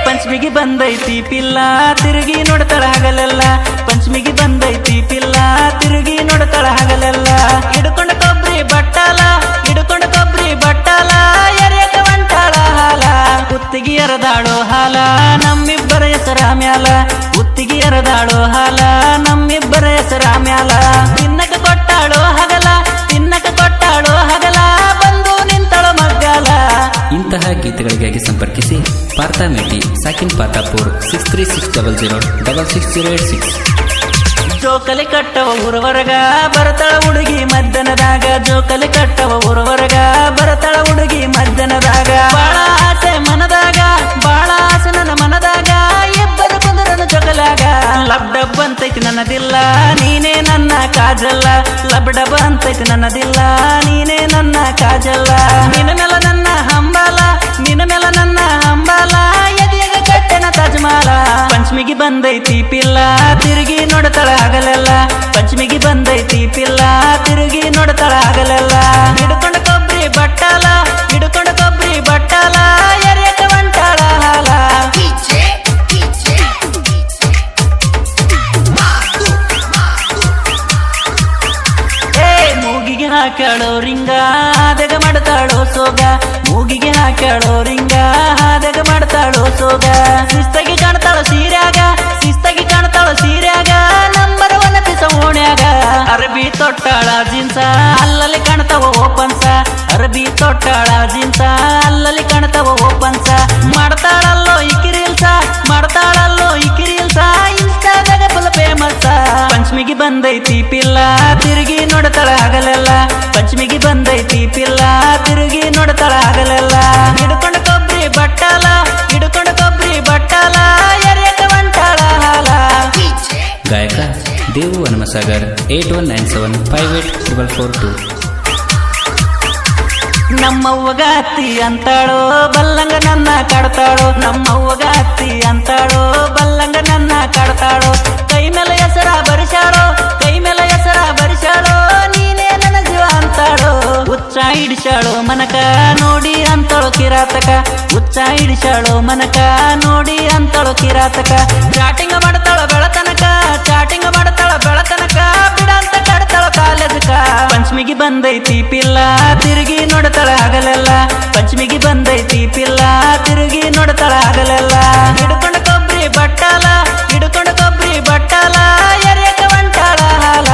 ಪಂಚಮಿಗೆ ಬಂದೈತಿ ಪಿಲ್ಲ ತಿರುಗಿ ನೋಡ್ತಾಳ ಹಗಲೆಲ್ಲ ಪಂಚಮಿಗೆ ಬಂದೈತಿ ಪಿಲ್ಲ ತಿರುಗಿ ನೋಡ್ತಾಳ ಹಗಲೆಲ್ಲ ಹಿಡ್ಕೊಂಡ ಕೊಬ್ರಿ ಬಟ್ಟಾಲ ಹಿಡ್ಕೊಂಡ ಕೊಬ್ರಿ ಬಟ್ಟಾಲ ಎರೆಯಕ ಹೊಂಟಾಳ ಹಾಲ ಉತ್ತಿಗೆ ಎರದಾಳೋ ಹಾಲ ನಮ್ಮಿಬ್ಬರ ಹೆಸರ ಮ್ಯಾಲ ಉತ್ತಿಗೆ ಎರದಾಳೋ ಹಾಲ ನಮ್ಮಿಬ್ಬರ ಹೆಸರ ಮ್ಯಾಲ ತಿನ್ನಕ ಕೊಟ್ಟಾಳೋ ಹಗಲ ತಿನ್ನಕ ಕೊಟ್ಟಾಳೋ ಹಗಲ ಬಂದು ನಿಂತಳ ಮಗ್ಗಾಲ. ಇಂತಹ ಗೀತೆಗಳಿಗಾಗಿ ಸಂಪರ್ಕಿಸಿ ಪಾರ್ಥ ಮೇಟಿ ಸಾಕಿನ್ ಪಾತಾಪುರ್ 6360066086. ಜೋಕಲಿ ಕಟ್ಟವ ಊರವರಗ ಬರತಳ ಹುಡುಗಿ ಮದ್ದನದಾಗ ಜೋಕಲಿ ಕಟ್ಟವ ಊರವರಗ ಬರತಳ ಹುಡುಗಿ ಮದ್ದನದಾಗ ಬಾಳ ಆಸೆ ಮನದಾಗ ಬಾಳ ಆಸೆ ನನ್ನ ಮನದಾಗ ಇಬ್ಬರು ಕುಂದರನು ಜೊಗಲಾಗ ಲಬ್ಡಬ್ ಅಂತೈತಿ ನನ್ನದಿಲ್ಲ ನೀನೇ ನನ್ನ ಕಾಜಲ್ಲ ಲಬ್ಡಬ್ ಅಂತೈತಿ ನನ್ನದಿಲ್ಲ ನೀನೇ ನನ್ನ ಕಾಜಲ್ಲ ನಿನ್ನ ಮೇಲ ನನ್ನ ಹಂಬಾಲ ನಿನ್ನ ಮೇಲ ನನ್ನ ಹಂಬಾಲ ಎದೆಯಾಗ ಕಟ್ಟೆನ ತಾಜ್ಮಾಲ. ಪಂಚಮಿಗೆ ಬಂದೈತಿ ಪಿಲ್ಲ ತಿರುಗಿ ನೋಡ್ತಾಳ ಹಗಲೆಲ್ಲ ಪಂಚಮಿಗೆ ಬಂದೈತಿ ಪಿಲ್ಲ ತಿರುಗಿ ನೋಡ್ತಾಳ ಹಗಲೆಲ್ಲ ಹಿಡ್ಕೊಂಡ ಕೊಬ್ರಿ ಬಟ್ಟಾಲ ಹಿಡ್ಕೊಂಡ ಕೊಬ್ರಿ ಬಟ್ಟಾಲ ಎರೆಯಕ ಹೊಂಟಾಳ ಹಾಲ. ಮೂಗಿಗೆ ಹಾಕ್ಯಾಳೋ ರಿಂಗ ಹಾದಗ ಮಾಡ್ತಾಳೋ ಸೋಗ ಮೂಗಿಗೆ ಹಾಕ್ಯಾಳೋ ರಿಂಗ ಹಾದಗ ಮಾಡ್ತಾಳೋ ಸೋಗ ಶಿಸ್ತಾಗಿ ಕಾಣ್ತಾಳೋ ಸೀರ್ಯಾಗ ಶಿಸ್ತಾಗಿ ಕಾಣ್ತಾಳೋ ಸೀರ್ಯಾಗ ನಂಬರ್ 1 ಪಿಸ ಓಣ್ಯಾಗ ಅರಬಿ ತೊಟ್ಟಾಳ ಜೀನ್ಸ ಅಲ್ಲಲ್ಲಿ ಕಾಣ್ತಾವ ಓಪನ್ಸ ಅರಬಿ ತೊಟ್ಟಾಳ ಜೀನ್ಸ ಅಲ್ಲಲ್ಲಿ ಕಾಣ್ತಾವ ಓಪನ್ಸ ಮಾಡ್ತಾಳಲ್ಲೋ ಇಕಿರಿಲ್ಸ ಮಾಡ್ತಾಳಲ್ಲೋ ಇಕಿರಿಲ್ಸ ಇನ್ಸ್ಟಾದಾಗ ಫುಲ್ ಫೇಮಸ್. ಪಂಚಮಿಗೆ ಬಂದೈತಿ ಪಿಲ್ಲ ತಿರುಗಿ ನೋಡ್ತಾಳ ಹಗಲೆಲ್ಲ ಪಂಚಮಿಗೆ ಬಂದೈತಿ ಪಿಲ್ಲ ತಿರುಗಿ ನೋಡ್ತಾಳ ಹಗಲೆಲ್ಲ ಹಿಡ್ಕೊಂಡ ಕೊಬ್ರಿ ಬಟ್ಟಾಲ ಹಿಡ್ಕೊಂಡ ಕೊಬ್ರಿ ಬಟ್ಟಾಲ ಎರೆಯಕ ಹೊಂಟಾಳ ಹಾಲ. ಗಾಯಕ ದೇವು ಹನುಮಸಾಗರ್ 8197584442. ನಮ್ಮವ್ವಗ ಅತ್ತಿ ಅಂತಾಳೋ ಬಲ್ಲಂಗ ನನ್ನ ಕಾಡ್ತಾಳೋ ನಮ್ಮವ್ವಗ ಅತ್ತಿ ಅಂತಾಳೋ ಬಲ್ಲಂಗ ನನ್ನ ಕಾಡ್ತಾಳೋ ಕೈ ಮೇಲೆ ಹೆಸರ ಬರಿಸಾಳೋ ಕೈ ಮೇಲೆ ಹೆಸರ ಬರಿಸಾಳೋ ನೀನೇ ನನ್ನ ಜೀವ ಅಂತಾಳೋ ಹುಚ್ಚ ಹಿಡಿಸಾಳೋ ಮನಕ ನೋಡಿ ಅಂತಾಳೋ ಕಿರಾತಕ ಹುಚ್ಚ ಹಿಡಿಸಾಳೋ ಮನಕ ನೋಡಿ ಅಂತಾಳೋ ಕಿರಾತಕ ಚಾಟಿಂಗ್ ಮಾಡ್ತಾಳೋ ಬೆಳತನಕ ಚಾಟಿಂಗ್ ಮಾಡ್ತಾಳೋ ಬೆಳತನಕ ಬಿಡಂತ ಕಾಡ್ತಾಳೋ ಕಾಲೇಜಕ. ಪಂಚಮಿಗೆ ಬಂದೈತಿ ಪಿಲ್ಲ ತಿರುಗಿ ನೋಡ್ತಾಳ ಹಗಲೆಲ್ಲ ಪಂಚಮಿಗೆ ಬಂದೈತಿ ಪಿಲ್ಲ ತಿರುಗಿ ನೋಡ್ತಾಳ ಹಗಲೆಲ್ಲ ಹಿಡ್ಕೊಂಡ ಕೊಬ್ರಿ ಬಟ್ಟಾಲ ಹಿಡ್ಕೊಂಡ ಕೊಬ್ರಿ ಬಟ್ಟಾಲ ಎರೆಯಕ ಹೊಂಟಾಳ ಹಾಲ.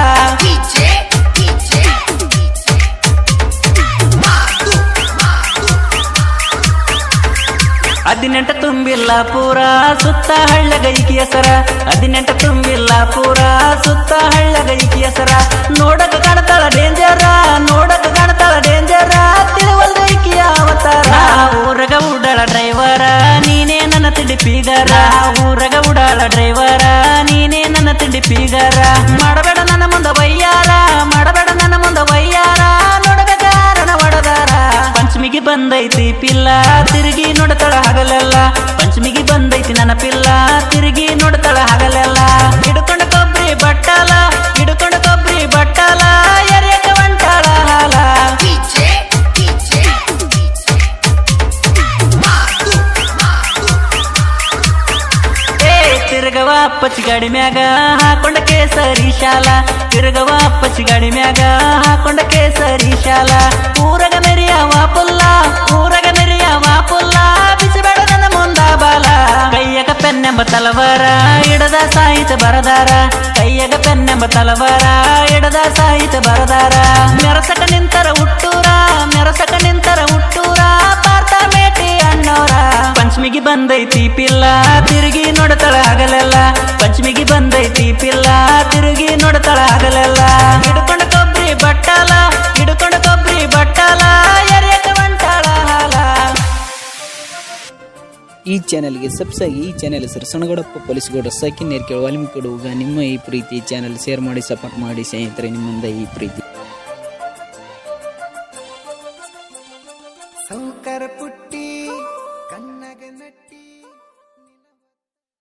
ಹದಿನೆಂಟು ತುಂಬಿಲ್ಲ ಪೂರ ಸುತ್ತ ಹಳ್ಳಗೈಕಿ ಹೆಸರ 18 ತುಂಬಿಲ್ಲ ಪೂರ ಸುತ್ತ ಹಳ್ಳಗೈಕಿ ಹೆಸರ ನೋಡಕ ಕಾಣ್ತಾಳ ಡೇಂಜರ ನೋಡಕ ಕಾಣ್ತಾಳ ಡೇಂಜರ ತಿಳುವಲ್ದು ಈಕಿಯ ಅವತಾರ. ಊರಗ ಉಡಾಳ ಡ್ರೈವರ ನೀನೇ ನನ್ನ ತಿಂಡಿ ಪೀಗರ ಊರಗ ಉಡಾಳ ಡ್ರೈವರ ನೀನೇ ನನ್ನ ತಿಂಡಿ ಪೀಗರ ಮಾಡಬೇಡ ನನ್ನ ಮುಂದ ವಯ್ಯಾರ ಮಾಡಬೇಡ ನನ್ನ ಮುಂದ ವಯ್ಯಾರ ನೋಡಬೇಕಾರನ ಒಡದಾರ. ಪಂಚಮಿಗೆ ಬಂದೈತಿ ಪಿಲ್ಲ ತಿರುಗಿ ನೋಡ್ತಾಳ ಹಗಲೆಲ್ಲ ಪಂಚಮಿಗೆ ಬಂದೈತಿ ನನ್ನ ಪಿಲ್ಲ ತಿರುಗಿ ನೋಡ್ತಾಳ ಹಗಲೆಲ್ಲ ಹಿಡ್ಕೊಂಡ ಕೊಬ್ರಿ ಬಟ್ಟಾಲ ಹಿಡ್ಕೊಂಡ ಕೊಬ್ರಿ ಬಟ್ಟಾಲ ಎರೆಯಕ ಹೊಂಟಾಳ ಹಾಲ. ತಿರುಗವ ಪಚ್ಚಿಗಾಡಿ ಮ್ಯಾಗ ಹಾಕೊಂಡ ಕೇಸರಿ ಶಾಲ ತಿರುಗವ ಪಚ್ಚಿಗಾಡಿ ಮ್ಯಾಗ ಹಾಕೊಂಡ ಕೇಸರಿ ಶಾಲ ಊರಗ ಮೆರಿಯವ ಪುಲ್ಲ ಊರಗ ಮೆರಿಯವ ಪುಲ್ಲ ಬಿಸಿಬೇಡ ನನ್ನ ಮುಂದ ಬಾಲ ಕೈಯಗ ಪೆನ್ನೆಂಬ ತಲವಾರ ಇಡದ ಸಾಹಿತ್ಯ ಬರದಾರ ಕೈಯಗ ಪೆನ್ನೆಂಬ ತಲವಾರ ಇಡದ ಸಾಹಿತ್ಯ ಬರದಾರ ಮೆರಸಕ ನಿಂತರ ಹುಟ್ಟೂರ ಮೆರಸಕ ನಿಂತರ ಹುಟ್ಟೂರ ಪಾರ್ಥ ಮೇಟಿ ಅಣ್ಣೋರ. ಪಂಚಮಿಗೆ ಬಂದೈತಿ ಪಿಲ್ಲ ತಿರುಗಿ ನೋಡ್ತಾಳ ಹಗಲೆಲ್ಲ ಪಂಚಮಿಗೆ ಬಂದೈತಿ ಪಿಲ್ಲ ತಿರುಗಿ ನೋಡ್ತಾಳ ಹಗಲೆಲ್ಲ ಹಿಡ್ಕೊಂಡ ಕೊಬ್ರಿ ಬಟ್ಟಾಲ ಹಿಡ್ಕೊಂಡ ಕೊಬ್ರಿ ಬಟ್ಟಾಲ ಎರೆಯಕ ಹೊಂಟಾಳ ಹಾಲ. ಈ ಚಾನೆಲ್ಗೆ ಸಬ್ಸ್ಕ್ರೈಬ್ ಈ ಚಾನೆಲ್ ಹೆಸರು ಸಣಗಡಪ್ಪ ಪೊಲೀಸ್ಗೌಡ ಸಾಕಿನ್ ನೇರ್ಕೆಳ ವಾಲ್ಮೀಕಿ ನಿಮ್ಮ ಈ ಪ್ರೀತಿ ಚಾನೆಲ್ ಶೇರ್ ಮಾಡಿ ಸಪೋರ್ಟ್ ಮಾಡಿ ಸ್ನೇಹಿತರೆ ನಿಮ್ಮಿಂದ ಈ ಪ್ರೀತಿ